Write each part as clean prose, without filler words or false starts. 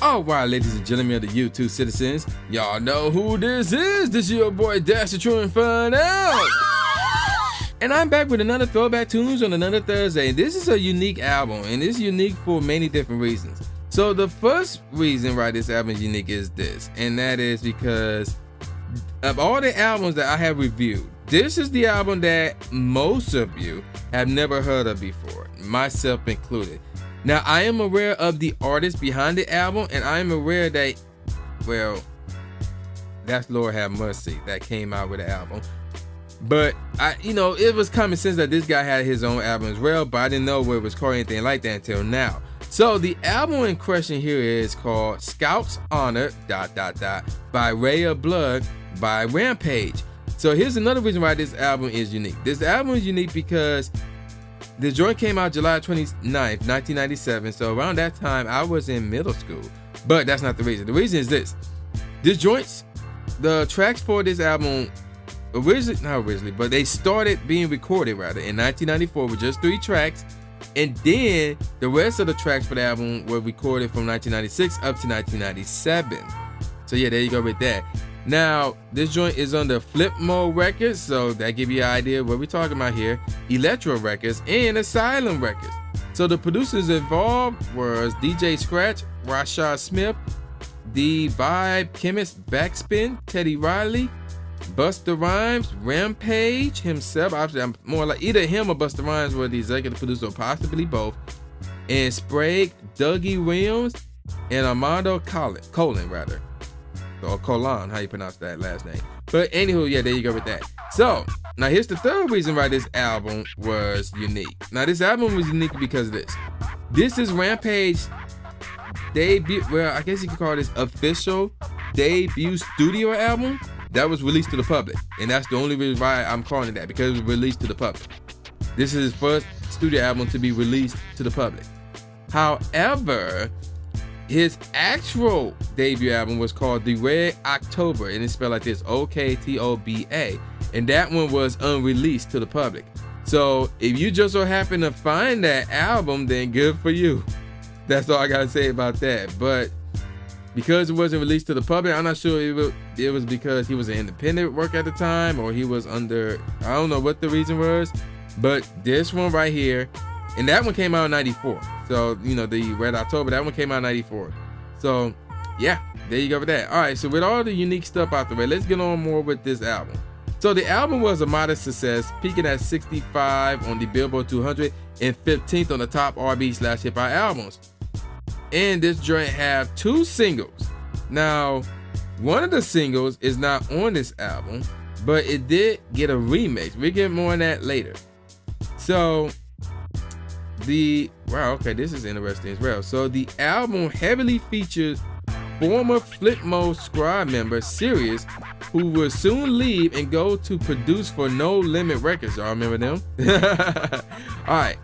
All right, ladies and gentlemen of the YouTube citizens, y'all know who this is. This is your boy Dash the True Inferno. And I'm back with another Throwback Tunes on another Thursday. This is a unique album, and it's unique for many different reasons. So the first reason why this album is unique is this, and that is because of all the albums that I have reviewed, this is the album that most of you have never heard of before, myself included. Now, I am aware of the artist behind the album, and I am aware that, well, that's Lord Have Mercy that came out with the album. But it was common sense that this guy had his own album as well, but I didn't know what it was called, anything like that until now. So the album in question here is called Scout's Honor ... by Ray of Blood by Rampage. So here's another reason why this album is unique. This album is unique because the joint came out July 29th, 1997. So around that time, I was in middle school. But that's not the reason. The reason is this. The tracks for this album, not originally, but they started being recorded rather in 1994 with just 3 tracks. And then the rest of the tracks for the album were recorded from 1996 up to 1997. So yeah, there you go with that. Now, this joint is under Flip Mode Records, so that give you an idea of what we're talking about here. Electro Records and Asylum Records. So the producers involved was DJ Scratch, Rashad Smith, The Vibe Chemist, Backspin, Teddy Riley, Busta Rhymes, Rampage himself. Obviously, I'm more like either him or Busta Rhymes were the executive producer, or possibly both. And Sprague, Dougie Williams, and Armando Colon rather. Or Colon, how you pronounce that last name. But anywho, yeah, there you go with that. So, now here's the third reason why this album was unique. Now, this album was unique because of this. This is Rampage's debut, well, I guess you could call this official debut studio album that was released to the public. And that's the only reason why I'm calling it that, because it was released to the public. This is his first studio album to be released to the public. However, his actual debut album was called The Red October, and it's spelled like this, Oktoba, and that one was unreleased to the public. So if you just so happen to find that album, then good for you. That's all I gotta say about that. But because it wasn't released to the public, I'm not sure it was because he was an independent work at the time, or he was under, I don't know what the reason was. But this one right here, and that one came out in 94. So, the Red October, that one came out in 94. So, yeah, there you go with that. All right, so with all the unique stuff out the way, let's get on more with this album. So, the album was a modest success, peaking at 65 on the Billboard 200 and 15th on the top R&B/hip hop albums. And this joint have 2 singles. Now, one of the singles is not on this album, but it did get a remix. We'll get more on that later. So, this is interesting as well. So the album heavily features former Flip Mode squad member Sirius, who will soon leave and go to produce for No Limit Records. Y'all remember them? All right.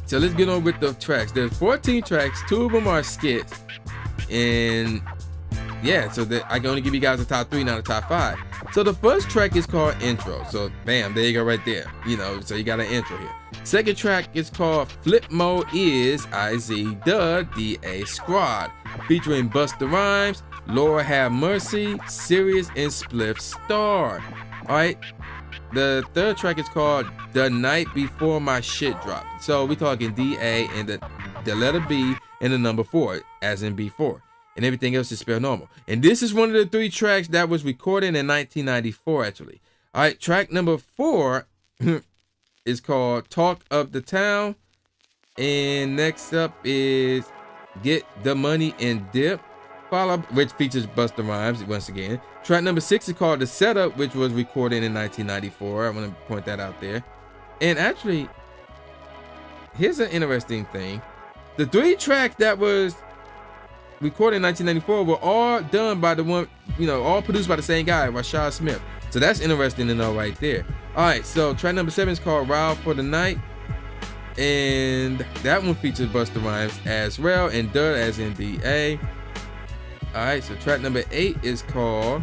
So let's get on with the tracks. There's 14 tracks. 2 of them are skits. And yeah, so I can only give you guys the top 3, not the top 5. So the first track is called Intro. So bam, there you go right there. So you got an intro here. Second track is called Flip Mode is IZ the DA Squad, featuring Busta Rhymes, Lord Have Mercy, Sirius, and Spliff Star. Alright. The third track is called The Night Before My Shit Dropped. So we're talking DA and the letter B and the number 4, as in B4. And everything else is spelled normal. And this is one of the 3 tracks that was recorded in 1994, actually. All right, track number 4 is called Talk of the Town. And next up is Get the Money and Dip, which features Busta Rhymes once again. Track number 6 is called The Setup, which was recorded in 1994. I want to point that out there. And actually, here's an interesting thing. The 3 tracks that was recorded in 1994 were all done by the one, all produced by the same guy, Rashad Smith. So that's interesting to know right there. All right, so track number 7 is called Ride for the Night. And that one features Busta Rhymes as well, and Dud as in DA. All right, so track number 8 is called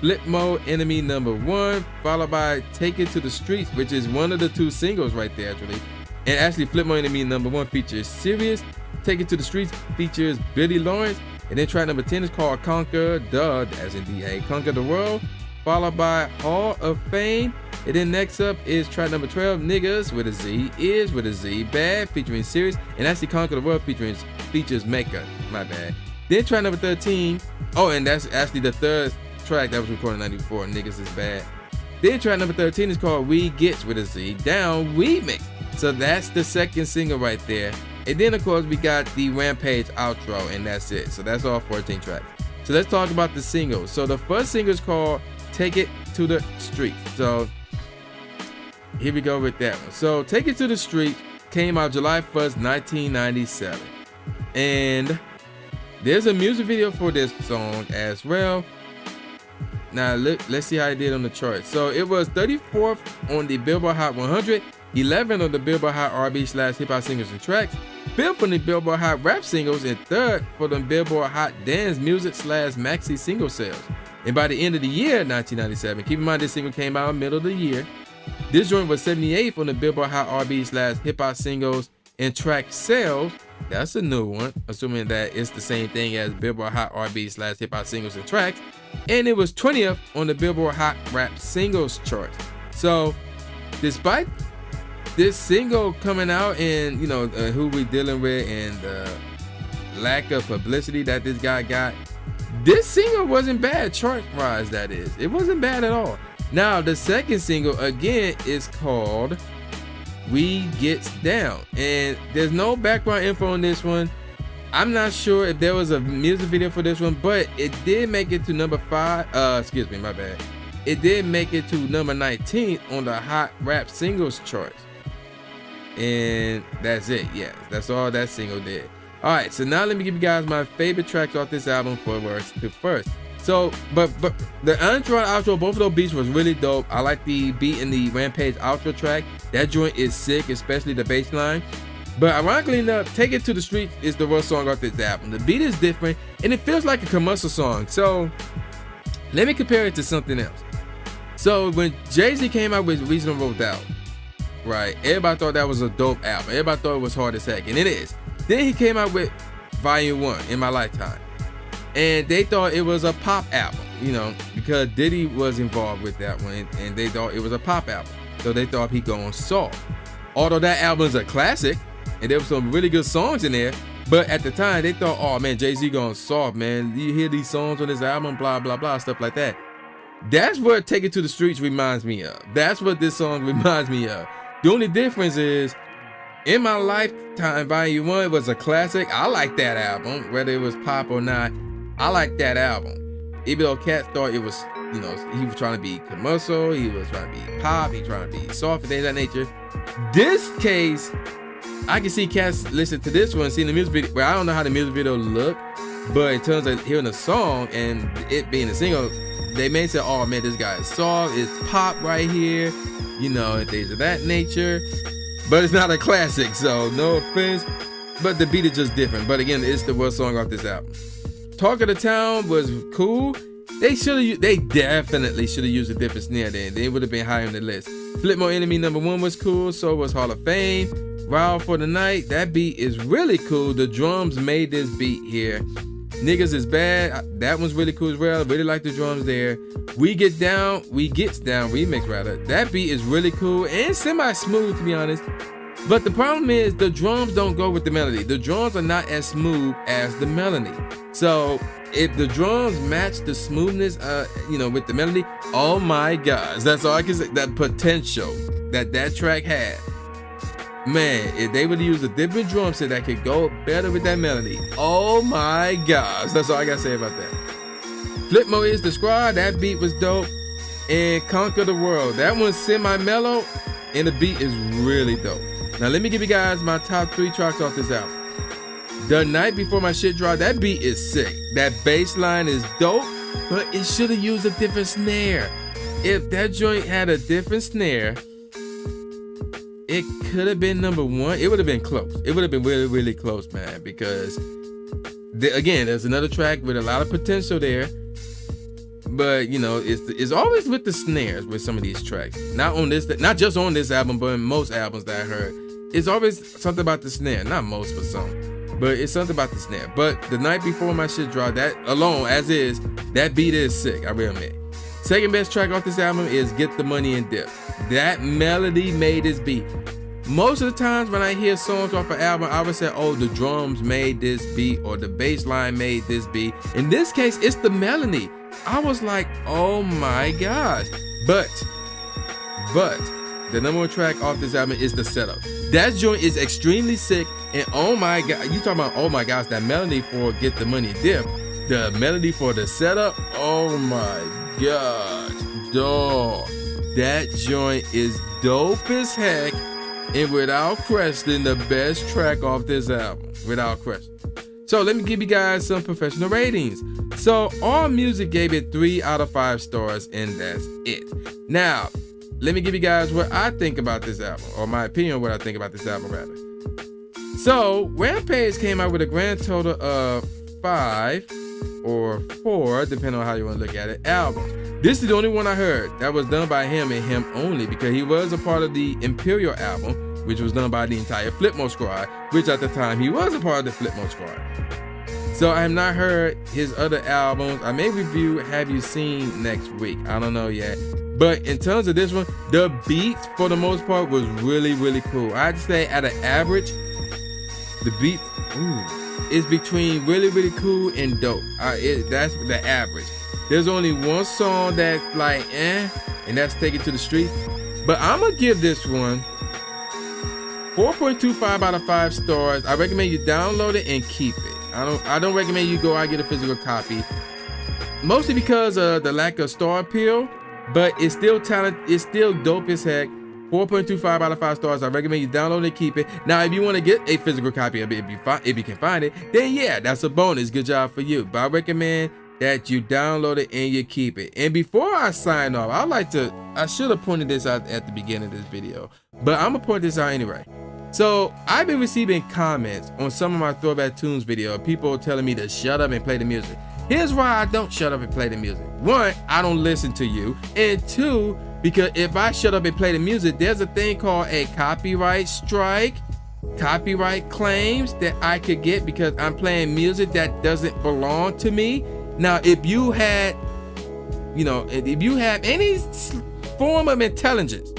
Flip Mode Enemy Number 1, followed by Take It to the Streets, which is one of the 2 singles right there, actually. And actually, Flip Mode Enemy Number 1 features Sirius, Take It to the Streets features Billy Lawrence. And then track number 10 is called Conquer as in D-A, Conquer the World, followed by Hall of Fame. And then next up is track number 12, Niggas with a Z, Is with a Z, Bad featuring Sirius, and actually Conquer the World features Mecca, my bad. Then track number 13, and that's actually the third track that was recorded in 94, Niggas is Bad. Then track number 13 is called We Gets with a Z, Down Remix. So that's the second single right there. And then of course we got the Rampage outro, and that's it. So that's all 14 tracks. So let's talk about the singles. So the first single is called Take It to the Streets. So here we go with that one. So Take It to the Streets came out July 1st, 1997. And there's a music video for this song as well. Now let's see how it did on the chart. So it was 34th on the Billboard Hot 100, 11 on the Billboard Hot R&B/Hip Hop Singles and Tracks, 5th on the Billboard Hot Rap Singles, and 3rd for the Billboard Hot Dance Music/Maxi Single Sales. And by the end of the year 1997, keep in mind this single came out in the middle of the year, this joint was 78th on the Billboard Hot R&B/Hip Hop Singles and Track Sales. That's a new one, assuming that it's the same thing as Billboard Hot R&B/Hip Hop Singles and Tracks. And it was 20th on the Billboard Hot Rap Singles chart. So despite this single coming out and who we dealing with and the lack of publicity that this guy got, this single wasn't bad chart wise, that is. It wasn't bad at all. Now the second single again is called We Gets Down, and there's no background info on this one. I'm not sure if there was a music video for this one, but it did make it to number 5. My bad. It did make it to number 19 on the Hot Rap Singles charts. And that's it. Yes, that's all that single did. All right, so now let me give you guys my favorite tracks off this album for worst to first. So, but the intro and outro, both of those beats was really dope. I like the beat in the Rampage outro track. That joint is sick, especially the bass line. But ironically enough, Take It to the Streets is the worst song off this album. The beat is different, and it feels like a commercial song. So, let me compare it to something else. So, when Jay-Z came out with Reasonable Doubt, right, everybody thought that was a dope album. Everybody thought it was hard as heck, and it is. Then he came out with Volume 1, In My Lifetime. And they thought it was a pop album, because Diddy was involved with that one, and they thought it was a pop album. So they thought he'd go on soft. Although that album is a classic, and there were some really good songs in there, but at the time they thought, oh man, Jay-Z going soft, man. You hear these songs on this album, blah, blah, blah, stuff like that. That's what Take It to the Streets reminds me of. That's what this song reminds me of. The only difference is, In My Lifetime, Volume 1 was a classic. I like that album, whether it was pop or not. I like that album. Even though Cat thought it was, he was trying to be commercial, he was trying to be pop, he trying to be soft and things of that nature. This case, I can see Cats listen to this one, seeing the music video. Well, I don't know how the music video look, but in terms of hearing the song and it being a single, they may say, oh man, this guy is soft, it's pop right here, and things of that nature. But it's not a classic, so no offense. But the beat is just different. But again, it's the worst song off this album. Talk of the Town was cool. They definitely should have used a different snare then. They would have been higher on the list. Flip Mode Enemy number 1 was cool. So was Hall of Fame. Wild for the Night. That beat is really cool. The drums made this beat here. Niggas is Bad. That one's really cool as well. Really like the drums there. We Gets Down remix rather. That beat is really cool and semi-smooth to be honest. But the problem is the drums don't go with the melody. The drums are not as smooth as the melody. So if the drums match the smoothness, with the melody, oh my gosh, that's all I can say. That potential that track had, man, if they would use a different drum set that could go better with that melody, oh my gosh, that's all I gotta say about that. Flip Mode is the Squad. That beat was dope. And Conquer the World. That one's semi-mellow, and the beat is really dope. Now let me give you guys my top 3 tracks off this album. The Night Before My Shit Dropped, that beat is sick. That bass line is dope, but it should have used a different snare. If that joint had a different snare, it could have been number 1. It would have been close. It would have been really, really close, man, because again, there's another track with a lot of potential there. But it's always with the snares with some of these tracks. Not just on this album, but in most albums that I heard. It's always something about the snare. Not most, but some. but it's something about the snare. But the night before my shit dropped, that alone as is, that beat is sick, I will admit. Second best track off this album is Get the Money and Dip. That melody made this beat. Most of the times when I hear songs off an album, I would say, oh, the drums made this beat or the bass line made this beat. In this case, it's the melody. I was like, oh my gosh. But the number one track off this album is The Setup. That joint is extremely sick, and oh my god, you talking about, oh my gosh, that melody for Get the Money and Dip, the melody for The Setup, oh my gosh, dog. That joint is dope as heck, and without question, the best track off this album, without question. So let me give you guys some professional ratings. So AllMusic gave it 3 out of 5 stars, and that's it. Now, let me give you guys what I think about this album, or my opinion on what I think about this album, rather. So Rampage came out with a grand total of 5 or 4, depending on how you want to look at it, albums. This is the only one I heard that was done by him and him only, because he was a part of the Imperial album, which was done by the entire Flipmode Squad, which at the time he was a part of the Flipmode Squad. So I have not heard his other albums. I may review Have You Seen next week. I don't know yet. But in terms of this one, the beats for the most part was really, really cool. I'd say at an average, the beat is between really, really cool and dope. That's the average. There's only one song that's like, and that's Take It to the Street. But I'm gonna give this one 4.25 out of 5 stars. I recommend you download it and keep it. I don't recommend you go out and get a physical copy, mostly because of the lack of star appeal. But it's still talent. It's still dope as heck. 4.25 out of 5 stars. I recommend you download it and keep it. Now, if you want to get a physical copy of it, if you can find it, then yeah, that's a bonus. Good job for you. But I recommend that you download it and you keep it. And before I sign off, I should have pointed this out at the beginning of this video, but I'm gonna point this out anyway. So I've been receiving comments on some of my Throwback Tunes video, people telling me to shut up and play the music. Here's why I don't shut up and play the music. 1, I don't listen to you. And 2, because if I shut up and play the music, there's a thing called a copyright strike, copyright claims that I could get because I'm playing music that doesn't belong to me. Now, if you had, if you have any form of intelligence,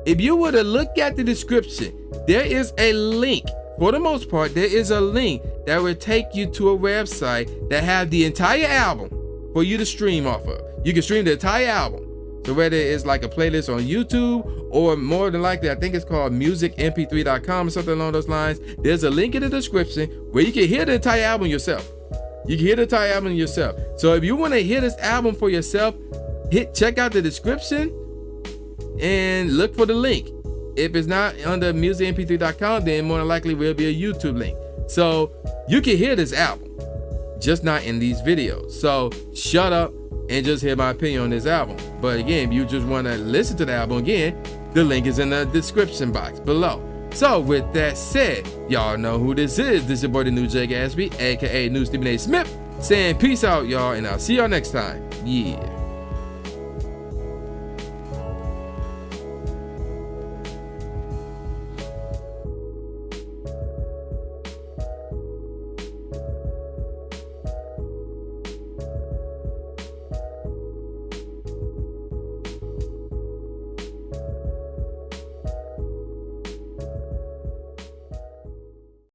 if you were to look at the description, there is a link. For the most part, there is a link that will take you to a website that have the entire album for you to stream off of. You can stream the entire album. So whether it's like a playlist on YouTube, or more than likely, I think it's called musicmp3.com or something along those lines. There's a link in the description where you can hear the entire album yourself. You can hear the entire album yourself. So if you want to hear this album for yourself, check out the description and look for the link. If it's not under musicmp3.com, then more than likely will be a YouTube link. So you can hear this album, just not in these videos. So shut up and just hear my opinion on this album. But again, if you just want to listen to the album again, the link is in the description box below. So with that said, y'all know who this is. This is your boy, the new Jay Gatsby, aka New Stephen A. Smith, saying peace out, y'all, and I'll see y'all next time. Yeah.